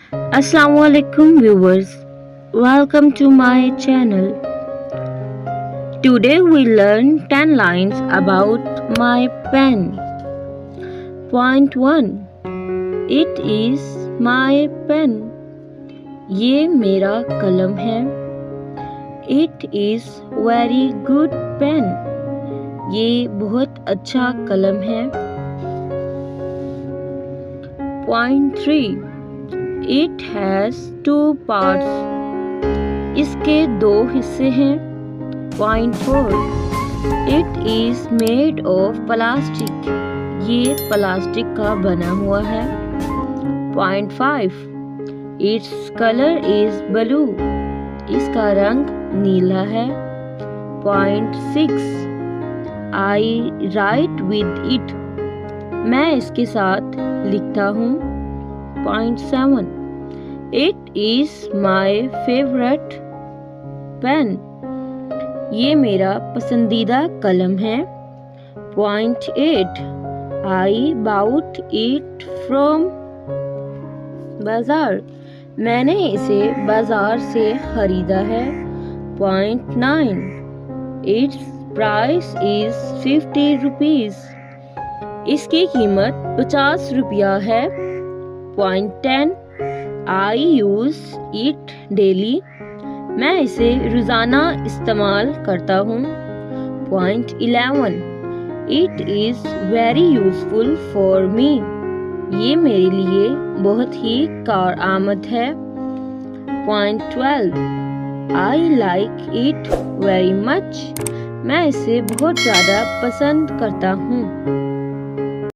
Assalamualaikum viewers, welcome to my channel. Today we learn 10 lines about my pen. Point 1. It is my pen. ये मेरा कलम है. It is very good pen. ये बहुत अच्छा कलम है. Point 3. It has two parts. इसके दो हिस्से हैं. Point 4. It is made of plastic. ये प्लास्टिक का बना हुआ है. Point 5. Its color is blue. इसका रंग नीला है. Point 6. I write with it. मैं इसके साथ लिखता हूँ. Point 7. It is my favorite pen. ये मेरा पसंदीदा कलम है. Point 8. I bought it from बाजार. मैंने इसे बाजार से खरीदा है. Point 9. Its price is 50 rupees. इसकी कीमत 50 रुपया है. Point 10. I use it daily. मैं इसे रोज़ाना इस्तेमाल करता हूँ. Point 11. It is very useful for me. ये मेरे लिए बहुत ही कारआमद है. Point 12. I like it very much. मैं इसे बहुत ज़्यादा पसंद करता हूँ.